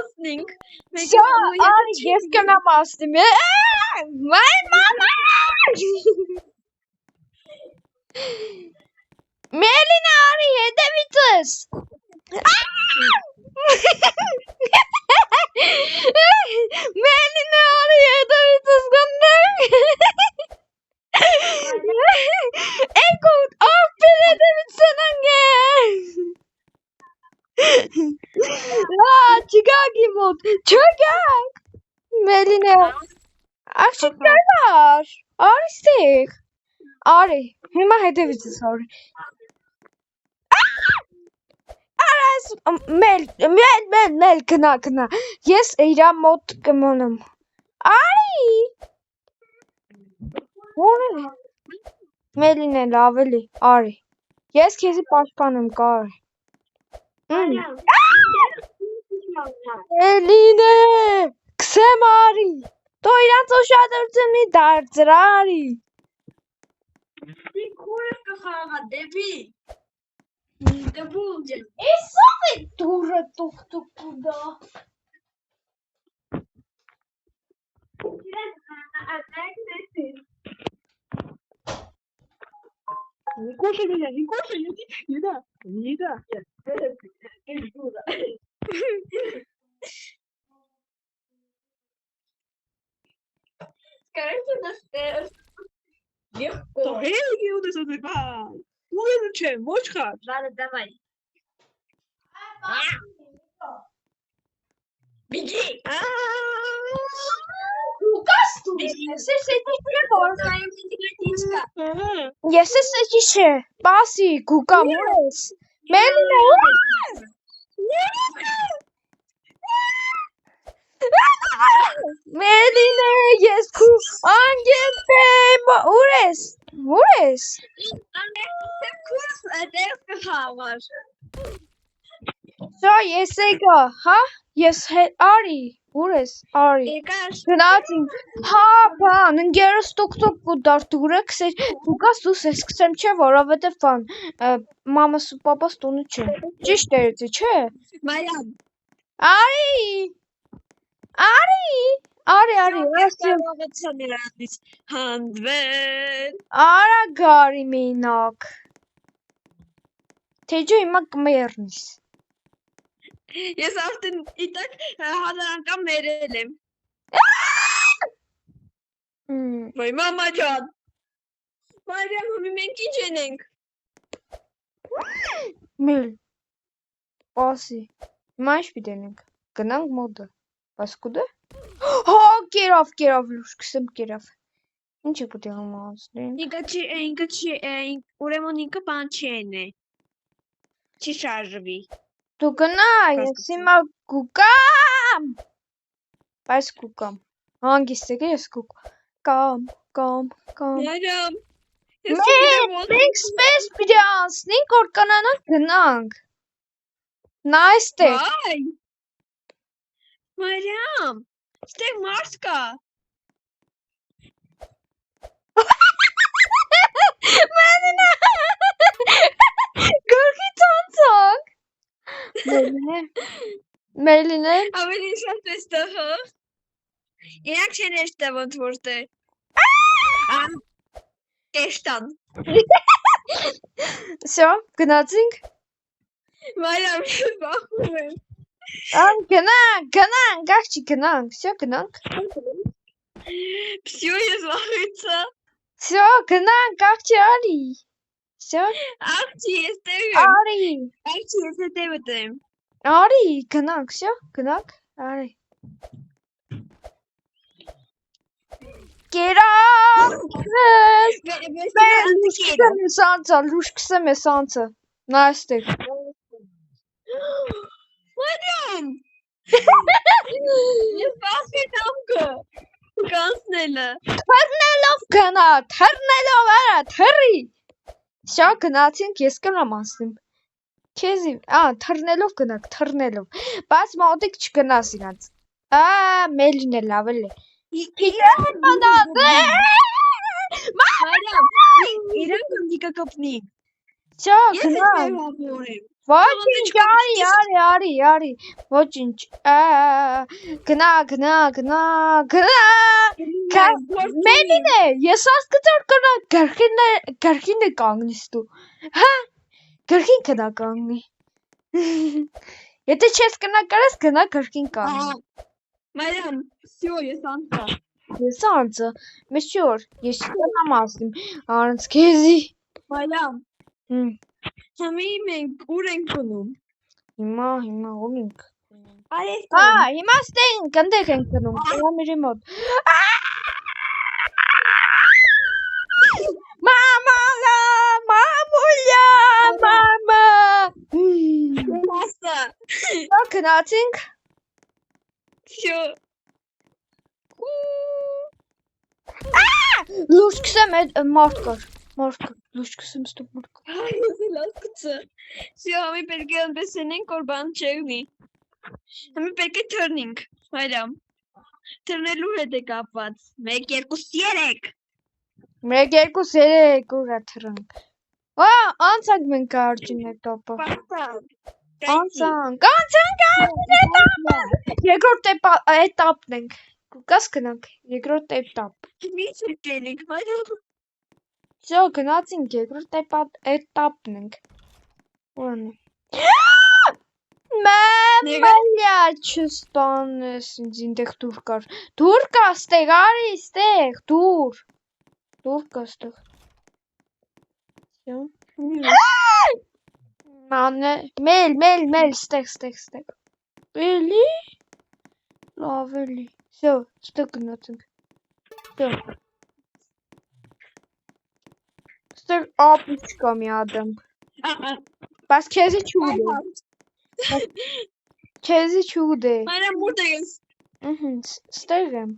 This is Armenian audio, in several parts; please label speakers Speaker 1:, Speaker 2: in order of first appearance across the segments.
Speaker 1: ասնենք։
Speaker 2: Շա, արի, ես կնամ ասնիմ, վայ մամա։ Մելինա արի, հետևիցս։ Մելինա արի, հետևիցս գննեմ։ Էկոտ, ապեր հետևիցս նանգեմ։ Չգագի մոտ, չգագ։ Մելինա, աղջիկներ վար, արի ստեղ, արի, հիմա հետևիցս արի։ Արաս, մել, կնա, ես իրա մոտ կմոնեմ, արի, Մելին էլ ավելի, արի, ես քեզի պաշտպանեմ, կարի։ Մելին է, կսեմ արի, դո իրանց ուշադրություն մի դարձր, արի։
Speaker 1: Քուրը կխաղա դեպի։ Դբուլ ջան։
Speaker 2: Էսով է դուրը տուկտուկուդա։
Speaker 1: Никоша меня, иди. Скажите на стенд. Легко.
Speaker 3: То Helgi у нас отдыхай. Уверен, чем? Мочка?
Speaker 1: Ладно, давай. Беги!
Speaker 2: Ես ես չէ, բասի, գուկամ ես, մելին է, մելին է, ես կու անգեմ պեմ, ուր ես, Շա ես եկա, հա, ես արի, ուր ես, արի, գնացինք, հա, բան, ընգերս տուկ ու դարտուրը կսեր, դուկաս դուս ես կսեմ չէ, որովհետև բան, մամաս ու պապաս տունը չէ, ճիշտ երեցի, չէ,
Speaker 1: Մարիամ,
Speaker 2: արի,
Speaker 1: կարողացա նրանից հանդվել,
Speaker 2: արա գարի մինակ, թեջո հիմա կմերնիս,
Speaker 1: ես արդեն իտակ հազարանքան մերել եմ, վայ մամա ջան, Մարիամ, հումի մենք ինչ ենենք,
Speaker 2: Մել, ասի, հիմա ինչ պիտենենք, գնանք մոդը, բայց կուդը, հա, կերավ, լուշ կսեմ կերավ, ինչ է պուտի համազնեն,
Speaker 1: ուրեմն ինքը բան չեն է, չի շարժվի,
Speaker 2: դու գնա, ես հիմա կուկամ, բայց կուկամ, հանգիստ եկե ես կուկամ,
Speaker 1: Մարիամ,
Speaker 2: մենք սպես պիտի անցնենք, որ կանանանք գնանք, նա այստեղ,
Speaker 1: վայ, Մարիամ, ստեղ մարդ կա,
Speaker 2: Մելինա, գորգի ծանցանք, Մելինե,
Speaker 1: ավելի շատ ես տղը, իրանք չեն էստը ոնց որտե, կեշտան,
Speaker 2: շո, գնացինք,
Speaker 1: Մարիամ, բախում եմ,
Speaker 2: գնանք, աղջի գնանք, շո, գնանք,
Speaker 1: Всё, ես վախեցա,
Speaker 2: շո, գնանք, աղջի արի, շո,
Speaker 1: աղջի ես տեղ եմ,
Speaker 2: արի,
Speaker 1: աղջի ես հետևդ եմ,
Speaker 2: արի, գնանք, շո, գնանք, արի, կերավ, լուշ կսեմ ես անցը, նա այստեղ,
Speaker 1: Մարիամ, ես վախեցամ կանցնելը,
Speaker 2: թռնելով գնա, թռնելով արա, թռի, շա գնացինք, ես կնամ անցնեմ, քեզի, թռնելով գնանք, թռնելով, բայց մոտիկ չգնաս իրանց, մելին է լավ էլ է,
Speaker 1: Մարիամ, իրանք ընդիկը կպնի,
Speaker 2: շա
Speaker 1: ես
Speaker 2: գնանք,
Speaker 1: ես մեր հավորեմ,
Speaker 2: Ոչինչ, արի, ոչինչ, գնա, մենին է, ես ասկծոր կնա, գրխին է կանգնիս դու, հա, գրխին կնա կանգնի, եթե չես կնա կարես գնա գրխին կանգնի,
Speaker 1: Մայրամ, всё, ես անցա,
Speaker 2: ես անցը, մեզ չի որ, ես չկնամ ասիմ, առնց կեզի,
Speaker 1: Մայրամ, Համի մենք ուր ենք գնում։
Speaker 2: Հիմա ուր ենք։
Speaker 1: Արես։
Speaker 2: Հիմա ստենք, ընդեղ ենք գնում, կամիրի մոտ։ Մամա։
Speaker 1: Մասա։
Speaker 2: Գնացինք։
Speaker 1: Всё։
Speaker 2: Լուրջ կսեմ մարդ կար։ Լուրջ կսեմ ստոպ մարդ կար։
Speaker 1: Ես լացկցը։ Всё, համի պետք է անպեսենենք, որ բան չեղնի։ Համի պետք է թռնենք, մայրամ։ Թռնելու հետ է կապված։ 1, 2, 3։
Speaker 2: 1, 2, 3 ուրա թռնք։ Անցանք մենք արջին էտապը։ Անցանք արջին էտապը։ Երկրորդ էտապն ենք։ Կաս գնանք, երկրորդ էտապ։
Speaker 1: Մի չկենենք, մայրամ։
Speaker 2: Всё, գնացինք, երկրորդ էտապն ենք։ Ուրան է։ Մամալյա չստանես ինձ ինտեղ դուր կար։ Դուր կա ստեղ, արի ստեղ, դուր կա ստեղ։ Մանե, մել, ստեղ։ Էլի, լավ էլի, всё, ստեղ գնացինք, всё։ Ստեղ ապուչ կա մի ադամ, բայց քեզի չուդ է,
Speaker 1: Մայրամ, որտեղ ես։
Speaker 2: ստեղ եմ,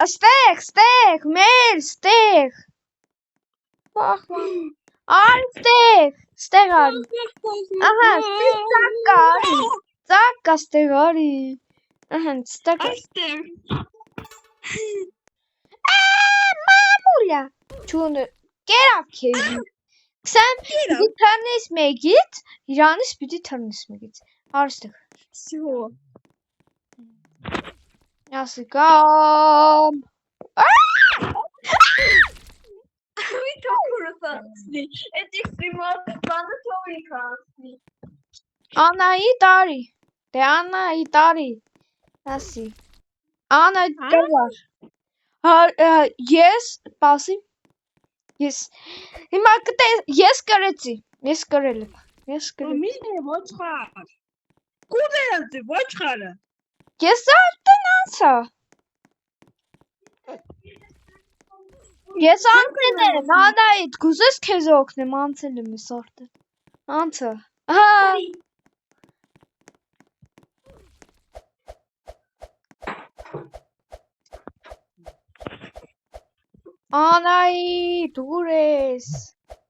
Speaker 2: ստեղ, մել, ստեղ, արի ստեղ արի, ահա, ծակ կա ստեղ արի, ստեղ
Speaker 1: Այստեղ։
Speaker 2: մամուլյա, չունը, կերավ քեզի, կսեմ պիտի թրնես մեկից, իրանից պիտի թրնես մեկից, արստեղ,
Speaker 1: Всё։
Speaker 2: ասիկամ,
Speaker 1: Մի թողորս անցնի, էտ էքստրիմալ բանը թողիկ անցնի։
Speaker 2: Անահիտ արի, ասի, Անահիտ կրվար, ես, պասի, հիմա ես կրեցի, ես կրել եմ,
Speaker 3: Մինե ոչխար։ Կուր է ալցի ոչխարը։
Speaker 2: ես արդեն անցա, ես անցել եմ, Անահիտ, գուզես քեզ օգնեմ, անցել եմ ես արդեն, անցա, Անահիտ, ուր ես,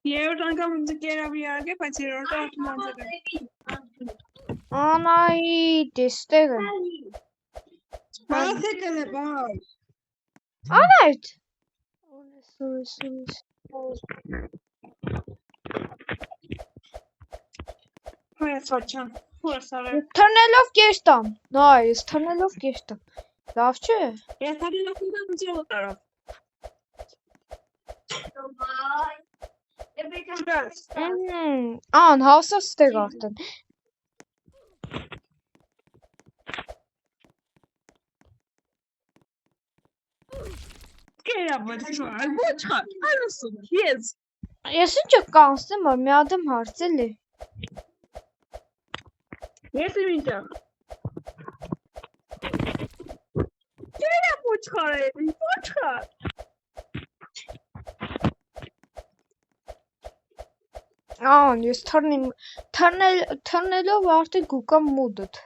Speaker 3: Երորդ անգամ ինձ կերավ իհարկե, բայց երորդը արդեն անցել է։
Speaker 2: Անահիտ, էստեղ եմ,
Speaker 3: Բացեկել է, բաց։
Speaker 2: Անահիտ,
Speaker 3: Հոյս ոչան, հոյս արել։
Speaker 2: թրնելով կեշտամ, ես թրնելով կեշտամ, լավ չէ,
Speaker 3: Ես հալելով ինձ ինձ տարավ։
Speaker 2: հասա ստեղ արդեն,
Speaker 3: Կերավ ոչխար, անասում, ես։
Speaker 2: ես ինչ է կանսեմ, որ մի ադեմ հարցել է,
Speaker 3: Ես եմ ինտեղ։ Կերավ ոչխար է, ոչխար։
Speaker 2: ես թրնելով արդեն գուկամ մուդըտ,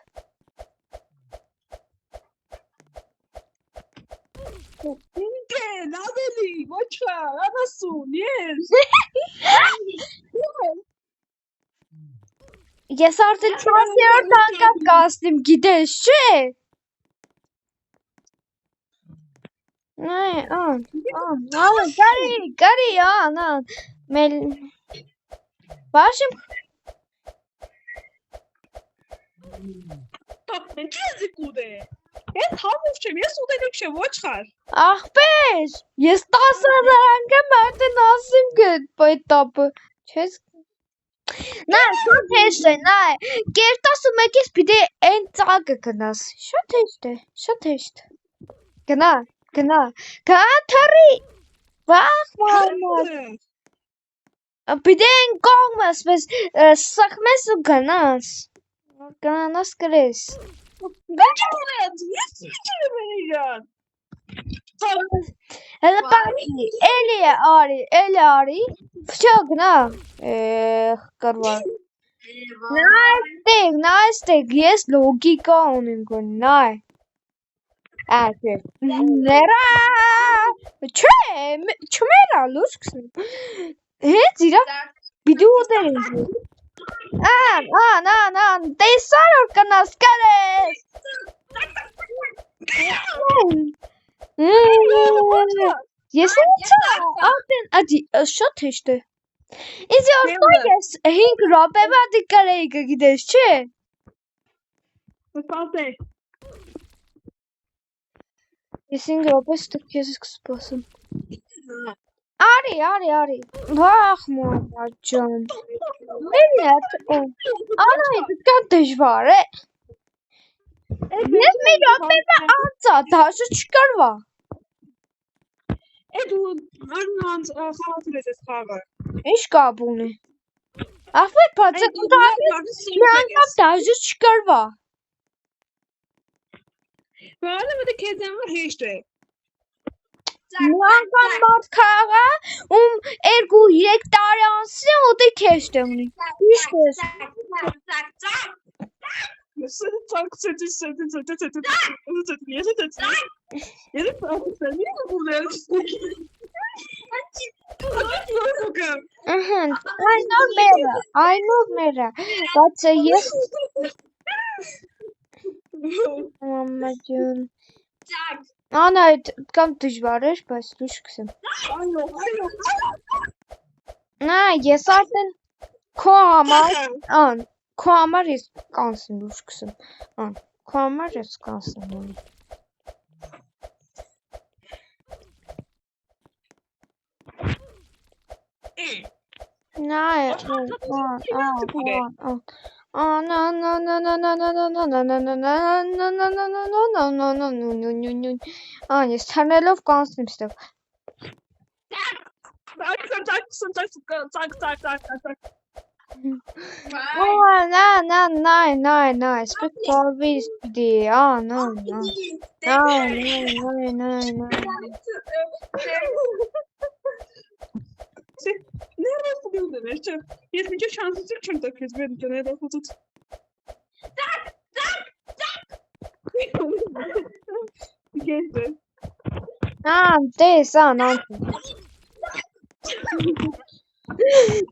Speaker 3: Ինքեն, ավելի, ոչխար, անասուն, ես։
Speaker 2: ես արդեն 4-րդ անգամ կասնիմ, գիտես չէ, կարի, մել, բաշիմ,
Speaker 3: Ինչի կուդե։ Ես համով չեմ, ես ուտելիք չեմ, ոչխար։
Speaker 2: Ախպեր, ես 10,000 անգամ արդեն ասեմ կետապը, չես Նա, շատ հեշտ է, նա է, կերտասը մեկ ես պիտի են ծագը գնաս, շատ հեշտ, գնա, թարի, վաղ մոհամադ, պիտի են կողմս, սխմես ու գնաս կրես, Հələ բակի, էլի արի, վճա գնա, կրվար, նա այստեղ, ես լոգիկա ունեմ գոն, նա է, ներա, չմերա, լուր կսում, հետ իրա, բիդու ուտեր ինձ, տեսար որ կնաս կրես, Ես արդեն շատ հեշտ է։ Ինձ օրտա ես 5 րոպեվա դիկարեի կգիտես, չէ։
Speaker 3: Սպասե։
Speaker 2: Ես 5 րոպե ստուք ես կսպասում։ Արի։ Վախ մոհամադ ջան։ Անայդ կան դժվար է։ Ես մի րոպեվա անցա, դաշը չկրվա։
Speaker 3: Դու արնանց խաղացել ես այս խաղը։
Speaker 2: Ինչ կապ ունի։ Ախպեր բացեք ուտալիս մի անգամ դաշը չկրվա։
Speaker 3: Բանը մտը քեզ համար հեշտ է։
Speaker 2: Մի անգամ մարդ քաղա, ում 2-3 տարի անցի ուտի հեշտ է ունի։ Ինչ կես։ Այնով մերը, բայց ես մամաջուն Անայդ կամ դժվար էր, բայց լուշ կսեմ Նա, ես արդեն քո համար ես կանսեմ լուշ կսեմ Քո համար ես կանսեմ ունի Նա է Ես թարնելով կանսնեմ ստեղ Նա, սպեք պարվիս պիդի, նա
Speaker 3: Nerede buluyorsun işte? Yetmeyince şanssız çünkü kız benim de nerede buldun? Geldi.
Speaker 2: Tesa,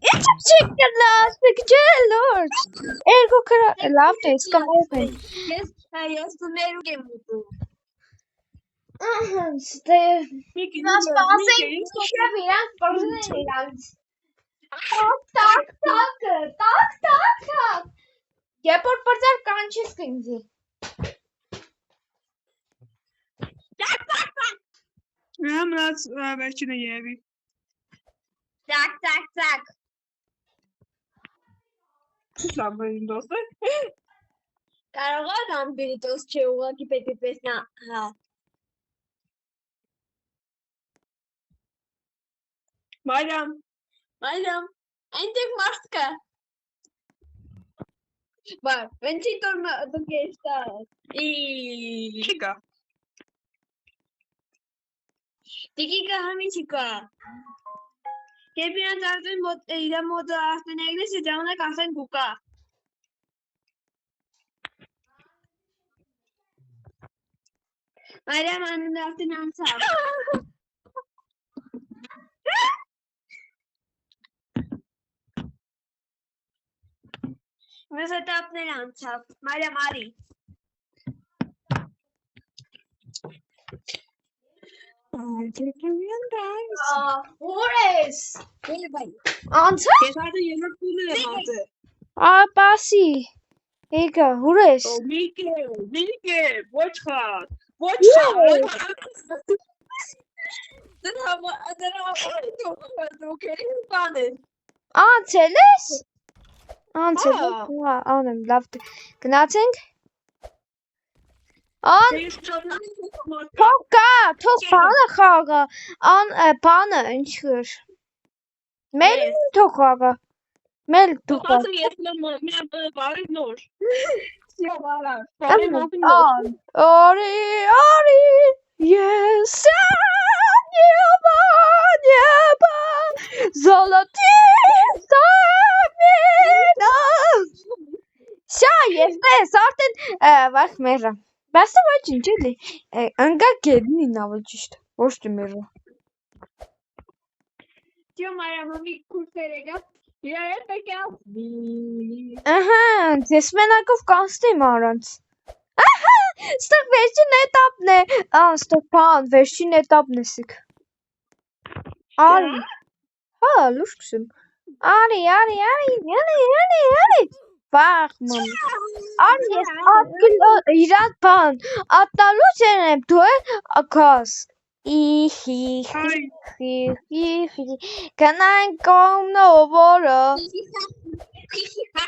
Speaker 2: İçim çıktı Lord. Ergo kara lafta iskamayın.
Speaker 1: Yes, primeiro game mudou.
Speaker 2: Nós passem virar Tak. Ya por pasar canchas kinzi.
Speaker 3: Biraz belki de yevi.
Speaker 1: Tak.
Speaker 3: Lan benim dostlar.
Speaker 1: Կարողանամ բերիտոս չէ ուղղակի պետք է տեսնա, հա։
Speaker 3: Bayram,
Speaker 1: այնտեղ մարդ կա։ Բար, ոնցի դու կեստա։
Speaker 3: Chica.
Speaker 1: Տիկիկը համի չկա։ Երբ իրանց արդեն իրա մոտը արդեն եղնես է ժամանակ արդեն գուկա։ Մարիամ անունը արդեն անցավ։ Մեզ էտապներ անցավ, Մարիամ արի։
Speaker 2: Ուր ես։ Անցա։
Speaker 3: Ես արդեն երրորդ փուլը եմ անցել։
Speaker 2: Պասի։ Եկա, ուր ես։
Speaker 3: Միգել, ոչխար։
Speaker 2: Անցել ես։ Անցել ես։ Հա, անեմ, լավ գնացինք։ Թող կա, թող բանը խաղա, բանը ինչ կր։ Մեր թող խաղա, մեր թող խաղա։ Արի, ես նյաբա, զոլոտի սամենա։ Շա, ես տես, արդեն վախ մերը։ Բասը ոչ ինչ էլի, ընգա գերնին ավել ճիշտ, ոչ թե մերը։
Speaker 1: Yo, Մարամամի կուրսեր եկավ, իրար հետ պետք է ասվի։
Speaker 2: Ահա, ես մենակով կանստիմ արանց։ Ահա, ստեղ վերջին էտապն է, ստեղ բան, վերջին էտապն է սիք։ Արի, հա, լուշ կսում։ Արի, վախ մամ։ Արի, ես իրատ բան, ատնալուց եմ, դու է ակաս։ Գնանք կողմնովորը,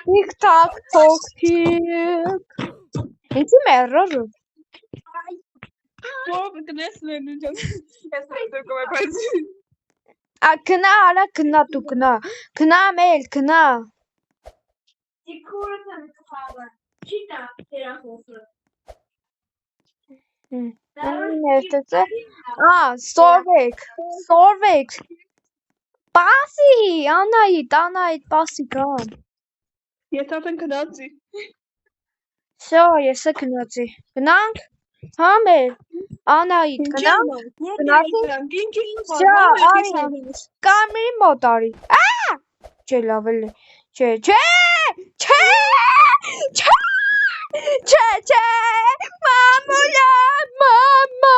Speaker 2: թիք-թակ թոք-թիք։ Ինձի մերրորը։ Կնա, արա, կնա, դու կնա, կնա մել, կնա։
Speaker 1: Դիքուրը եմ կխաղը, չիտա տերախոսը։
Speaker 2: Ներտծե, սորվեք, պասի, անայիտ, պասի կան։
Speaker 3: Ես արդեն գնացի։
Speaker 2: Շո, ես է գնացի, գնանք, համեր, անայիտ, գնանք, շա, արի, կամրի մոտ արի, չէ, լավել է, չէ, մամուլա, մամա։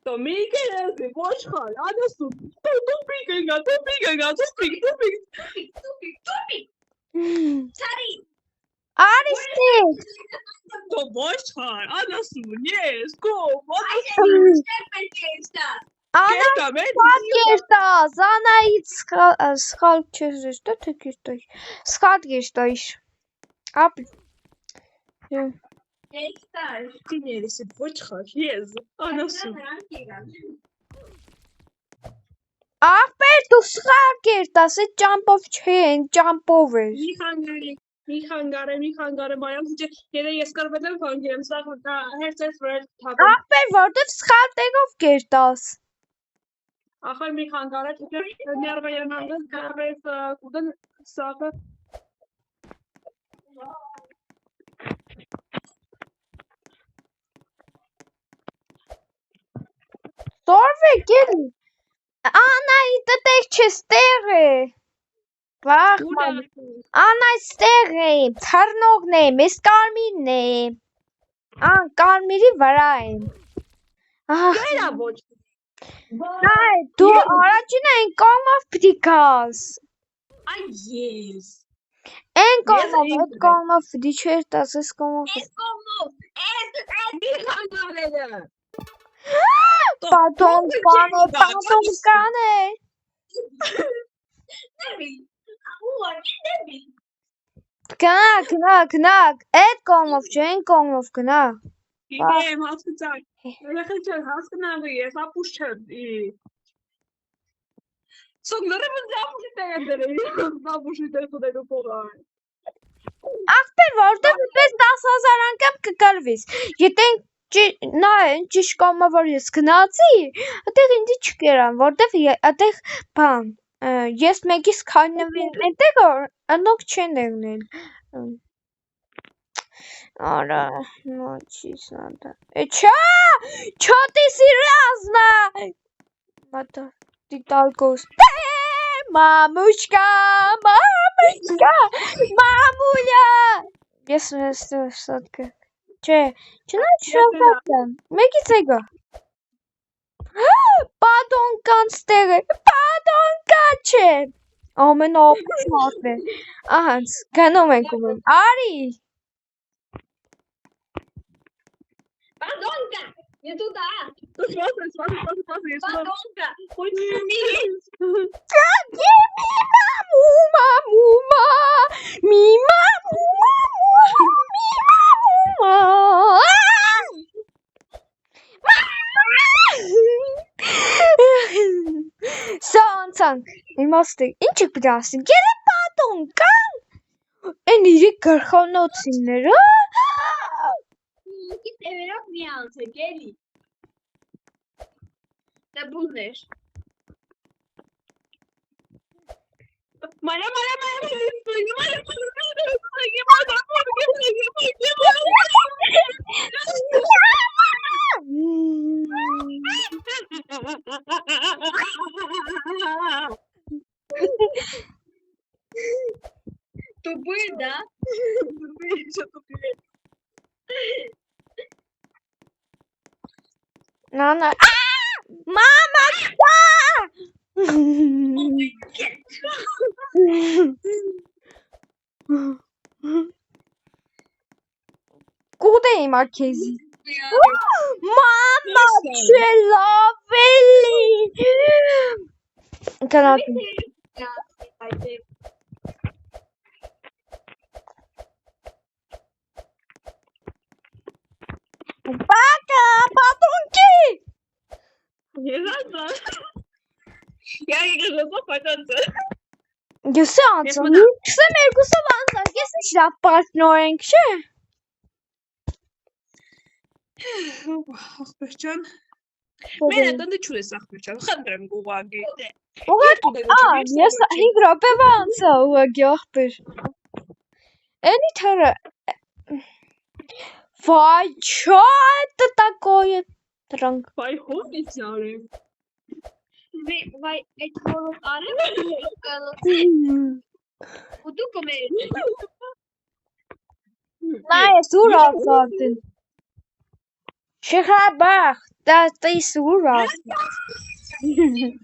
Speaker 3: То Միգել, ոչխար, անասուն, տուպիկ եկա,
Speaker 1: Սարի։
Speaker 2: Արի ստիք։
Speaker 3: То ոչխար, անասուն, ես, կով,
Speaker 2: Կերտաս, անայից սխալ չես էստա, թե կերտայիշ, սխալ կերտայիշ, ապի,
Speaker 3: Տիներիս էդ ոչխար, ես, անասուն,
Speaker 2: աղբեր դու սխալ կերտաս, էդ ճամպով չեն, ճամպով էր,
Speaker 3: մի խանգարեմ, այամ սիջը, եթե ես կարվետ եմ խանգիրեմ, սաղ հերց ես վրել թապեմ,
Speaker 2: աղբեր որտև սխալ տեղով կերտաս,
Speaker 3: ախար մի խանգարեց, ներվայանանգыз, կարվես կուդն սաղը,
Speaker 2: սորվեք էլի, անայիտը տեղ չես տեղ է, վախ ման, անայց տեղ է, թարնողն եմ, ես կարմիրն եմ, կարմիրի վրա եմ,
Speaker 3: գերա ոչ,
Speaker 2: նայ, դու առաջին այն կողմով պիտի գաս,
Speaker 3: այ ես,
Speaker 2: այն կողմով, այդ կողմով պիտի չերտաս, այս կողմով,
Speaker 3: մի խանգարելը,
Speaker 2: պատոն կան է, գնա, այդ կողմով չէ, այն կողմով գնա,
Speaker 3: իգեմ, հասկցակ, երեխել չեն հասկնաղը, ես ապուշ չեմ, սոգները մնձ ապուշի տեղ եմ դրել, ապուշի տեղ խուդելու փողա է,
Speaker 2: աղբեր որտև պես 10,000 անգամ կկալվիս, եթե նայ, ճիշտ կողմով որ ես գնացի, այդեղ ինձի չկերան, որտև այդեղ բան, ես մեկիս քայնվին այդեղ անոնք չեն եղնել, արա, նոչիս նադա, չոտիսի ռազնա, մատա, դիտալկոս, մամուշկա, մամուլյա, ես սատկը, չէ, չնա շողացեմ, մեկից եկա, պատոն կան ստեղ է, պատոն կա չէ, Ամենաապուշ մարդն է։ Ահա, գնում ենք ում։ Արի։
Speaker 1: Подонка! Не туда!
Speaker 3: Спасибо.
Speaker 1: Подонка! Хоть смирись!
Speaker 2: Սանցան, իմաստը, ինչ եք պիտի ասին, գերե պատոն կան, են իրիկ գրխանոցինները,
Speaker 1: Ինքի տևերով մի անցեք, էլի։ Դա բուզներ։
Speaker 3: Մարա
Speaker 1: Тупый, да?
Speaker 2: Նանա, մամա, կուտ է իմա կեզի, մամա, չէ լավելի, կնատին, բակա, պատոնքի, ես է անցան, կսեմ երկուսով անցան, ես ինչ լավ պարտնոր ենք, չէ,
Speaker 3: Ախպերջան, մեն ատանդը չուր ես ախպերջան, խանդրեմ գուղագի։
Speaker 2: ես 5 րոպեվա անցա ուղղակի ախպեր, էլի թարը, վայ, չա это такое, դրանք,
Speaker 3: Վայ հոմից արեմ։
Speaker 1: Vai, այդ որոք արեմ ու դու կոմեր։
Speaker 2: նա ես ուր ասարտին, շեխաբախ, դա ես ուր ասարտին,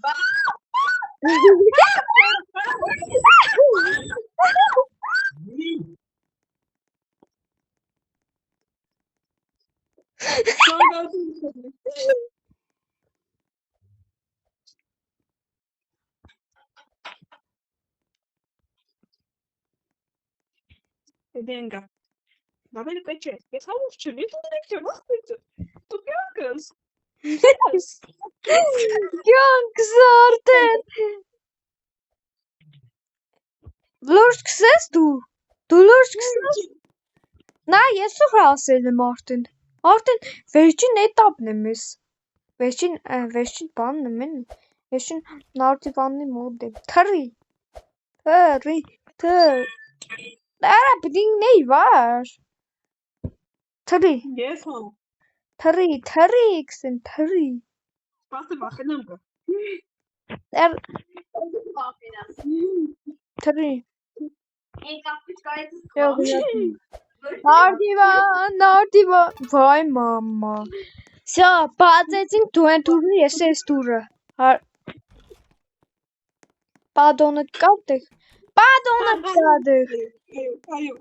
Speaker 3: Venga. Va bene che c'è. Che fa un uccellino di lecchio, tu piancas.
Speaker 2: կյանք զարտեն, լորջ կսես դու լորջ կսես, նա ես ուր ասել եմ արդեն վերջին էտապն եմ ես, վերջին բանն եմ են, վերջին նարդիվանի մոդ եմ, թրի, արա բդինգնեի վար, թրի,
Speaker 3: Yes, ho.
Speaker 2: թրի, կսեմ, թրի,
Speaker 3: Spate վախենամ կա։
Speaker 2: թրի,
Speaker 1: Այն կապիչ կարեց
Speaker 2: նարդիվան, վայ մամա, սյա, բացեցինք դու են թուրնի, ես ես թուրը, պադոնը կատեղ,
Speaker 3: Այո,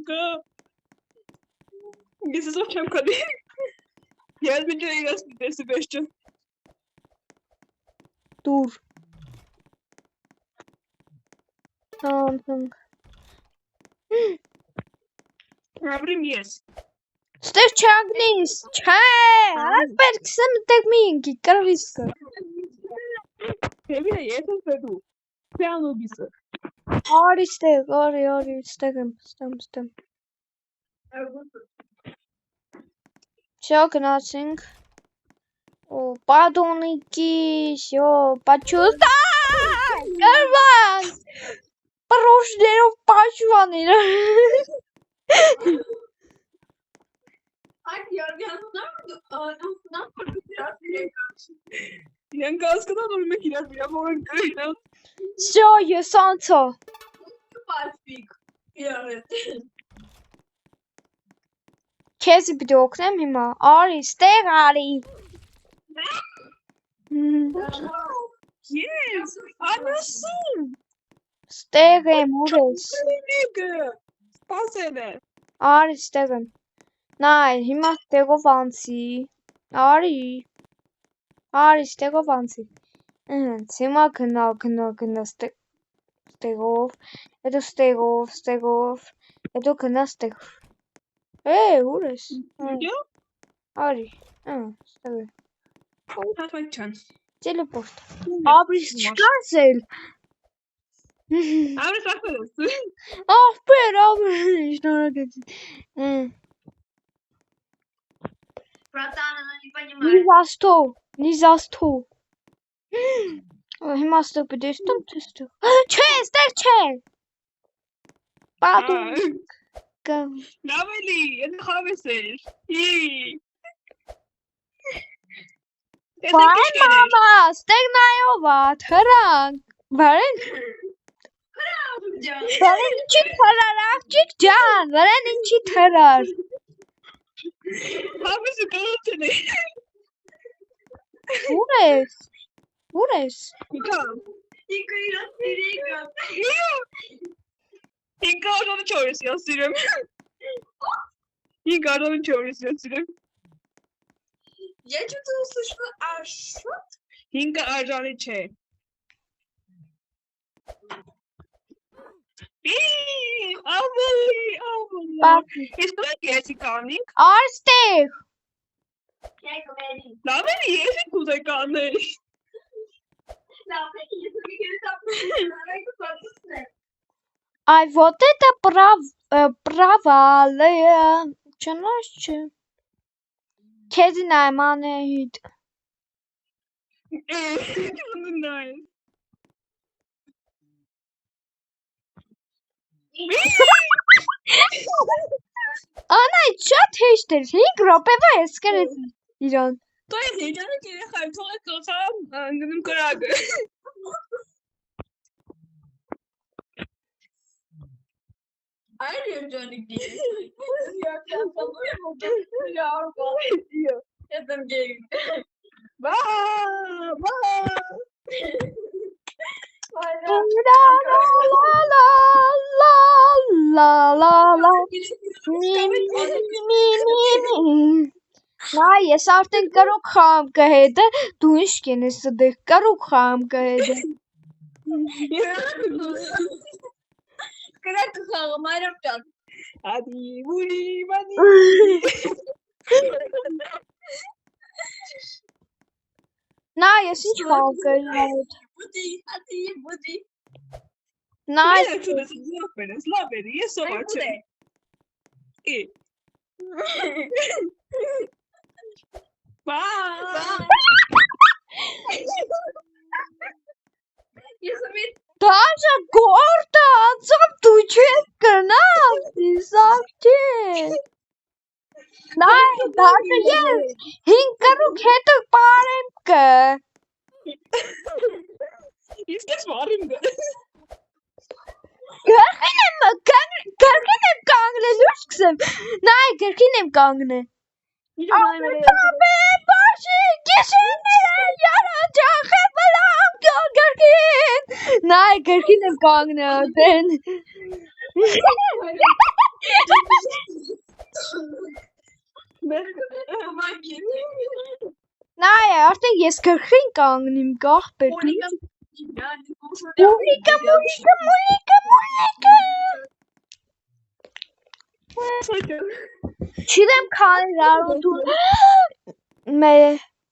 Speaker 3: կա։ Ես ես ով չեմ կանի։ Ես մինչ իրաս դեսի վեշճը։
Speaker 2: դուր, հանցնք,
Speaker 3: Ապրիմ ես։
Speaker 2: ստեղ չանգնիս, չէ, ասպեր կսեմ տեղ մի ինքի, կրվիս կը,
Speaker 3: Հևի է ես ես դու։ Պիանո գիսը։
Speaker 2: արի ստեղ, արի, ստեղ եմ, Всё, գնացինք, падоники, всё, почувствуй, Գարվան, պրոշներով պաշվան իր,
Speaker 1: Այդ երգյանն
Speaker 3: Իրեն կասկտան որ մեկ իրար միավոր են կրինան։
Speaker 2: всё, ես անցա,
Speaker 1: պարսպիկ իրարետ։
Speaker 2: քեզի պիտի օգնեմ հիմա, արի, ստեղ արի,
Speaker 3: Yes, anasın.
Speaker 2: Ստեղ եմ, ուր ես։
Speaker 3: Nigga. Սպասել է։
Speaker 2: Արի ստեղ եմ։ Նայ, հիմա ստեղով անցի։ Արի ստեղով անցի։ Հիմա գնա ստեղով, հետո ստեղով, հետո գնա ստեղով։ Ուր ես։
Speaker 3: Yo.
Speaker 2: Արի, ստեղ է։
Speaker 3: Հատվայցան։
Speaker 2: Տելեպորտ։ Ապրիս չկաս էլ։
Speaker 3: Ամրս ախվել ես։
Speaker 2: Ախպեր, շնորհակալություն։
Speaker 1: Братан, она не понимает.
Speaker 2: Ни за сто։ Հիմա ստեղ պետք է ստեմ թե ստեղ։ Չէ, ստեղ չէ։ Պատու։
Speaker 3: Նավելի, энэ խավես էր։
Speaker 2: Վայ մամա, ստեղ նայով ա, թրանք։ Վարեն։ Վարեն ինչի թրար, աղջիկ ջան, վարեն ինչի թրար։
Speaker 3: Խավեսը կրոտն է։
Speaker 2: Ուր ես։
Speaker 3: Իկամ։ Ինքը աժանը չորես յասիրեմ։ Ինքը աժանը չորես յասիրեմ։
Speaker 1: Я что-то услышала, а что?
Speaker 3: Ինքը աժանի չէ։ Ավելի։ Ես դուք եսի կանինք։
Speaker 2: Արստեղ։
Speaker 1: Я и говорю.
Speaker 3: Նավելի եսի կուզե կանել։
Speaker 2: Ай, вот это провалы. Չնայ։ Քեզի նայմանեիդ։
Speaker 3: Նայ։
Speaker 2: Անայ, շատ հեշտ էր, 5 րոպեվա ես կրեց իրան։
Speaker 3: Toi ես եջանը երեխայ թողը կղամ գնում կրագը։
Speaker 1: Այլ երջանիկ դի։ Ես եմ գեյ։
Speaker 3: Բա։
Speaker 2: La. Նա ես արդեն կարող խամ կհետը, դու ինչ կենես դեղ կարող խամ կհետը։
Speaker 1: Կրակ խաղը մայրով ճան։
Speaker 3: Ադի, բուրի, բանի։
Speaker 2: Նա ես ինչ խամ կհետ։
Speaker 1: Բուդի։
Speaker 2: Նա
Speaker 3: Սլավերի, ես սովաչ եմ։ Բա։
Speaker 1: Ես ամիտ
Speaker 2: Դաժը գորդը անցավ դու չես կնավ, իսավ չէ։ Նայ, դաժը ես 5 կրուկ հետը պարեմ կը։
Speaker 3: Ես կես վարիմ գը։
Speaker 2: Գրքին եմ կանգնել, ուր սկսեմ։ Նայ, գրքին եմ կանգնել։ Ապետապ է, բաշի, գիշերները, յանաջախ է բլամ գրքին։ Նայ, գրքին եմ կանգնել, դեն։ Նայ, արդեն ես գրքին կանգնիմ գաղբեր։ Մուլիկա։ Չիդեմ քանի ռարոդուն։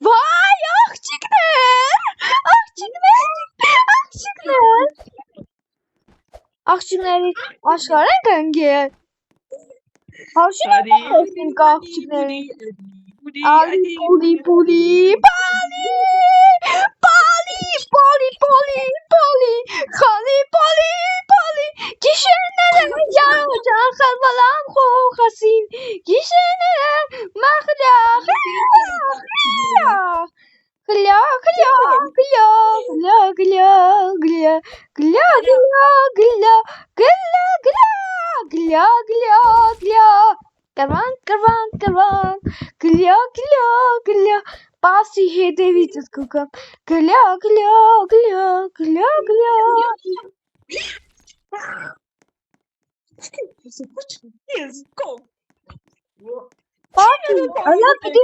Speaker 2: Վայ, աղջիկների աշխարհ ենք ընկել։ Հաշիվ եմ աղջիկների։ Ալի, պուլի, պալի, խալի, պալի, գիշերները յանջան խալվալամ խոխասին, գիշերները մախլա, Կրվան, գլյա, Պասի հետևից կգամ։ Գլա, գլա, գլա, գլա, գլա։
Speaker 3: Yes, go.
Speaker 2: Պասի, ալա պիտի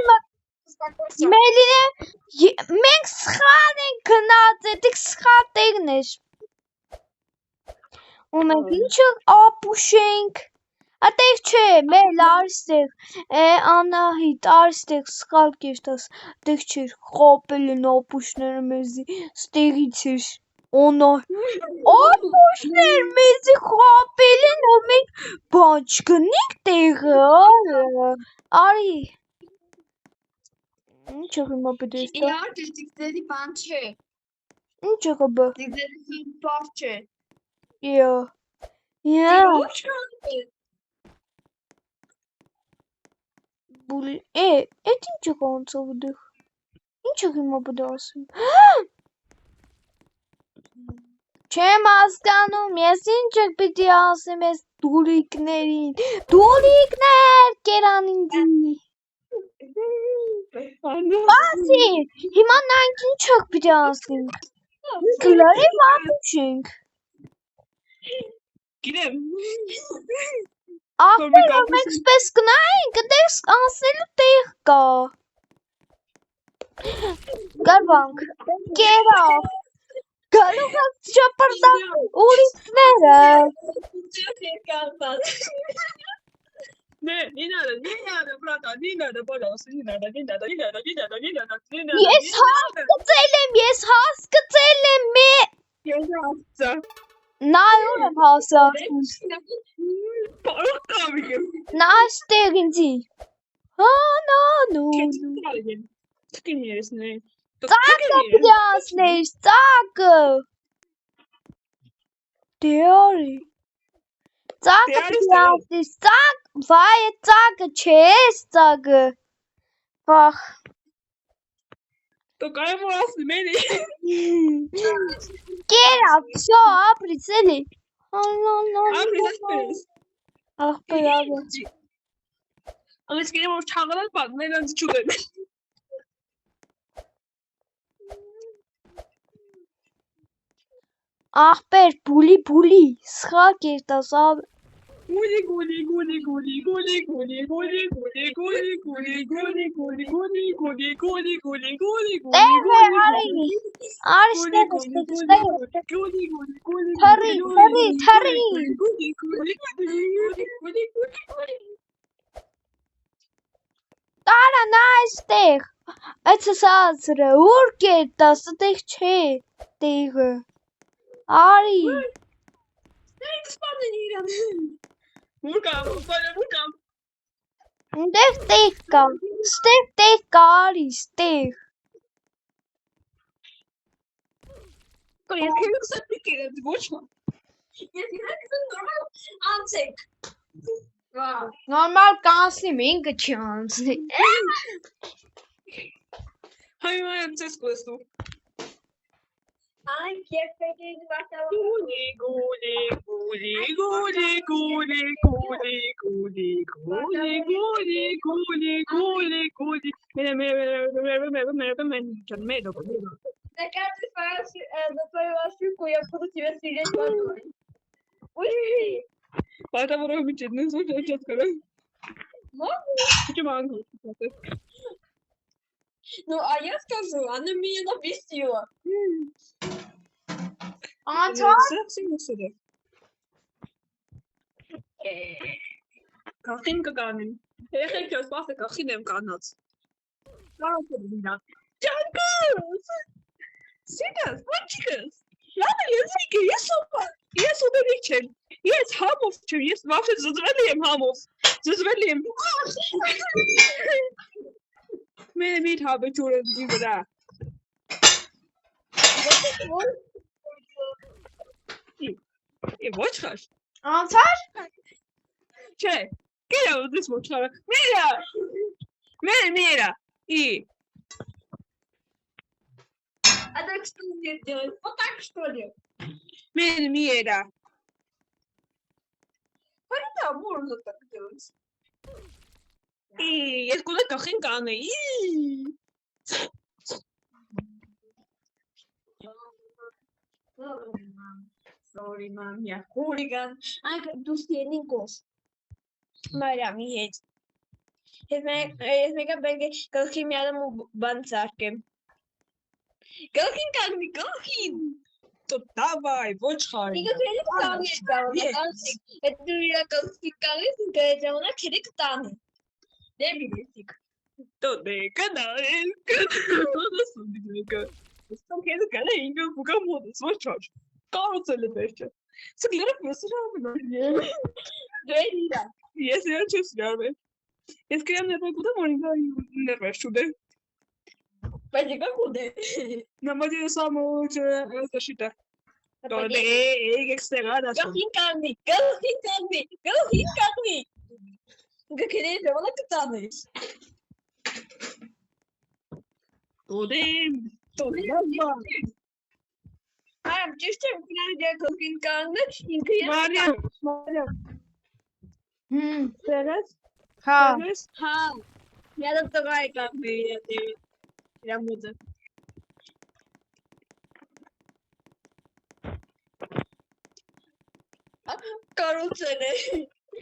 Speaker 2: Մելինե, մենք սխալ ենք գնաց, էդիկ սխալ տեղն էր։ Ու մենք ինչը ապուշ ենք։ Ատեղ չէ, մեր արստեղ, Անահիտ, արստեղ սխալ կերտաս, տեղ չէր, խապել են ապուշները մեզի, ստեղից էր, ապուշներ մեզի խապել են, ու մենք բան չգնենք տեղը, արի, ինչ է հիմա բդեստա,
Speaker 1: Իար դիգդերի բան չէ,
Speaker 2: ինչ է գբը,
Speaker 1: դիգդերի բան չէ,
Speaker 2: Բուլի, էդ ինչ է կանցավ դեղ, ինչ է հիմա բդե ասում, չեմ ասկանում, ես ինչ եք պիտի ասեմ ես դուրիկներին, դուրիկներ կերան ինձի, բասի, հիմա նայնք ինչ եք պիտի ասեմ, գլարի վապուչ ենք,
Speaker 3: Գիրեմ,
Speaker 2: աղբեր որ մենք սպես կնայինք, դեղ ասելու տեղ կա, գարվանք, կերավ, գալուղ ես շապրտակ ուրիքները,
Speaker 3: не надо, брата, не надо, пожалуйста, не надо.
Speaker 2: Ես հասկացել եմ,
Speaker 3: Пожалуйста.
Speaker 2: նայոր եմ հասակում,
Speaker 3: Порукавиком.
Speaker 2: նայստեղ ինձի, նանու,
Speaker 3: Скинь мне лесные.
Speaker 2: ծակը պդասներ, ծակը, դեարի, ծակը պդասներ, ծակ, վայ է ծակը, չես ծակը, վախ,
Speaker 3: Только ему раз мели.
Speaker 2: կերավ, շո, ապրից էլի, աղբեր աղը,
Speaker 3: А мы скинем в чаграл пак, мы нам чуган.
Speaker 2: աղբեր, բուլի, սխալ կերտաս,
Speaker 3: Гули.
Speaker 2: տեղը արինի, արիշտեղ թարի, տարա նայստեղ, այցը սացրը, ուր կերտաս, տեղ չէ, տեղը, արի,
Speaker 3: Муркам.
Speaker 2: Դեղ տեղ կա, ստեղ տեղ կա, արի, ստեղ,
Speaker 3: Я хочу, кстати, кидать, бочку.
Speaker 2: նորմալ կանսնիմ, ինքը չի անցնի,
Speaker 3: Hai mai am ce scos tu.
Speaker 1: Ai, que feliz vai
Speaker 3: Guli.
Speaker 1: Такая ты за твою ошибку я буду тебя стрелять водой. Ой,
Speaker 3: Поэтому робить не звучит четко, да?
Speaker 1: могу.
Speaker 3: Почему ангел?
Speaker 1: Ну, а я скажу, она меня напустила.
Speaker 3: Կախին կկանին, երեխեք ես պասը կախին եմ կանած, կարոտ է դինա, ճանկս, սինաս, ոչիկս, լանը եզրիկ է, ես ուբերիկ չեմ, ես համով չեմ, ես վախը զզվելի եմ համով, զզվելի եմ, մենը միտ հաբը չոր եմ դի վրա, ոչ խաշ,
Speaker 2: անցար,
Speaker 3: չէ, կերա ուզիս ոչ խարը, Мера, и.
Speaker 1: А так что мне делать? Вот так, что ли?
Speaker 3: Мера.
Speaker 1: Да, можно так делать.
Speaker 3: И я сколько кахин каны. Sorry, mom. Yeah, hooligan.
Speaker 1: Anche tu stieni in corso. Mariami, heç. Etmeka belki kalkayım yardım bantsarkem. Kalkayım kalkayım kalkayım.
Speaker 3: To dawaj, bądź chory.
Speaker 1: Iga kedi kutami edeceğim. Etmeka kalkayım kalkayım edeceğim ona kedi kutami. Ne bilirsin?
Speaker 3: To ne kadar nasıl diyecek? Sen kendi kadar İngiliz bu kadar modası var çocuk. Kahret söylemişti. Sıkıları yapıyorsun abi.
Speaker 1: Döyle.
Speaker 3: Yes, я чувствую, бе. Искрено не куда можно не решуде.
Speaker 1: Bence kakude.
Speaker 3: На моде само че защита. То не е екстрада.
Speaker 1: Kalkayım kalkayım. Kalkayım kalkayım. Kalkayım kalkayım. Iga kedi edeceğim ona kutami.
Speaker 3: То дава.
Speaker 1: Mariam çeşitli bir diye kalkayım kalkayım.
Speaker 3: Мария. Teraz?
Speaker 2: Ha.
Speaker 3: Teraz?
Speaker 1: Ha. Ya da tagay kalkayım. Ya mudu. Karotele.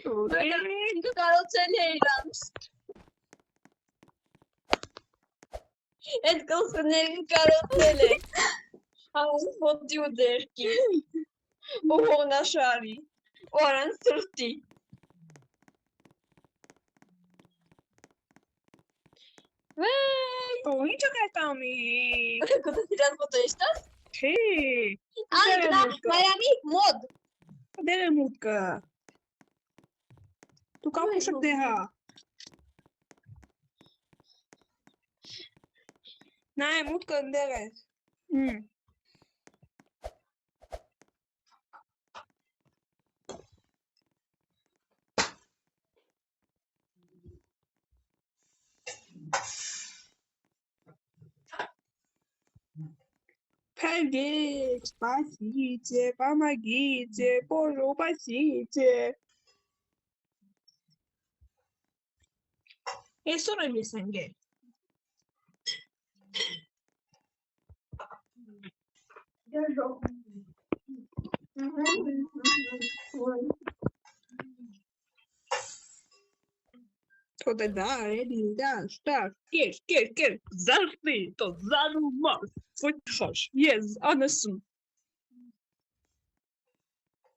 Speaker 3: To
Speaker 1: Çünkü karotele eğlenmiş. Et kalsın karotele. Hamuz potiu derki. Oho nashari. Oran sırtı. Vay.
Speaker 3: To ničo mi.
Speaker 1: Kto si raz po to estas?
Speaker 3: Hey.
Speaker 1: Andra, Miami, mod.
Speaker 3: Dere mutka. Tu kapušak deha. Ne, mutka dere. Помогите, спасите, помогите, Боже, упасите. E sono il mio sangue. To da, Edi, da, šta, kjer, zarfi, to zaruma, tvoj thash, yes, anasın.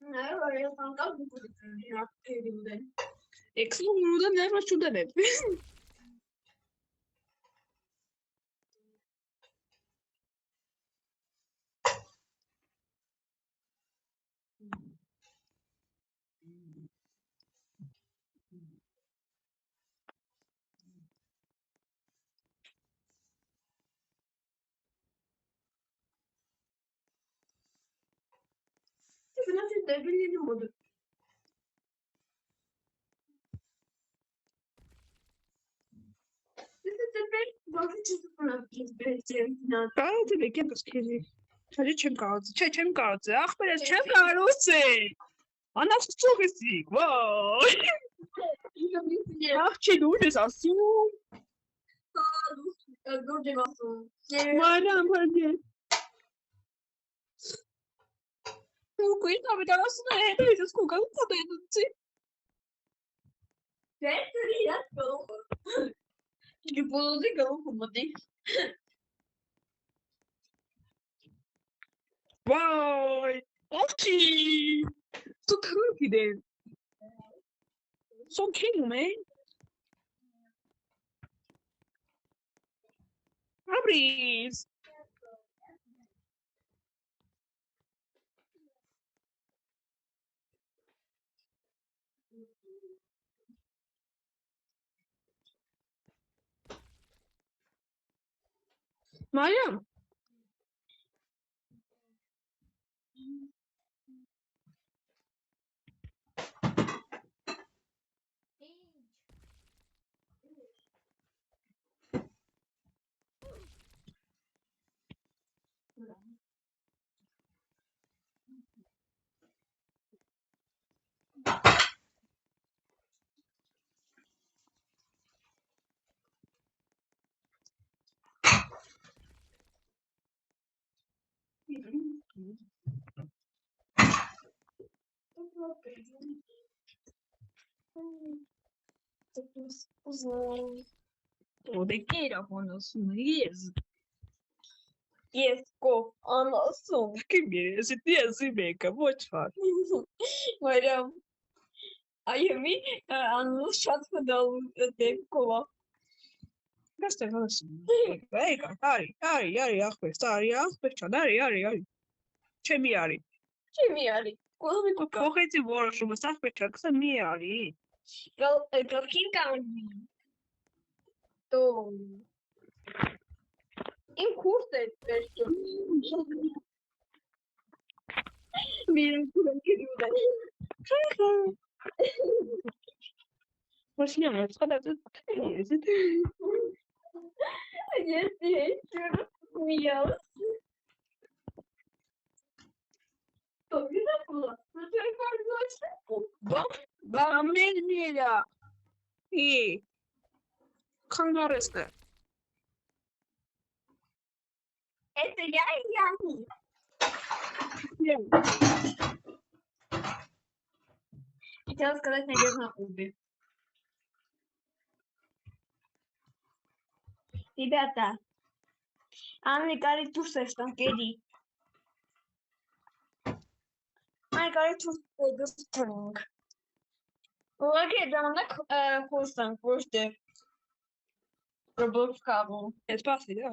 Speaker 1: Ne var ya kanka bu kadar elimde.
Speaker 3: Eksik burada ne var şurada ne?
Speaker 1: Nasıl da bildiğim oldu.
Speaker 3: Hadi be, gel bakalım. Hadi çem kaldı. Ah böyle çem kaldı. Anası çok istik. Vay. Ah çeluğu zasın. Madem hadi. Queen abi da aslında hepimiz kokalım tadıydı.
Speaker 1: Çünkü bunu da kalmadı.
Speaker 3: Vay. Okey. Så kul det. Så kul med. Abris. Mariam. De que era conocido? Yes, go anlasın. Kimisi diyesi beka boş ver. Varım. Ayemi anlas şatma dalı de kova. Gasta anlasın. Eka, ari, ari. Çemi ari. Coge borra, şu mesaj peçaksa mi ari?
Speaker 1: Kim kalbi? To. Im kurse peşto.
Speaker 3: Miren, kuran geliyorlar. Başına mı? Sana da yesin.
Speaker 1: Yes, Miyav. Tabii de bu. Lütfen kardeşler.
Speaker 3: Ben bilmiyorum. İyi. Kangarısı.
Speaker 1: Это я. Хотела сказать, наверное, обе. Ребята, Анны Гарри Турсес там кеди. Анны Гарри Турсес turning. Окей, замана курсан курсте. Roblox kablo.
Speaker 3: Es fácil, ya.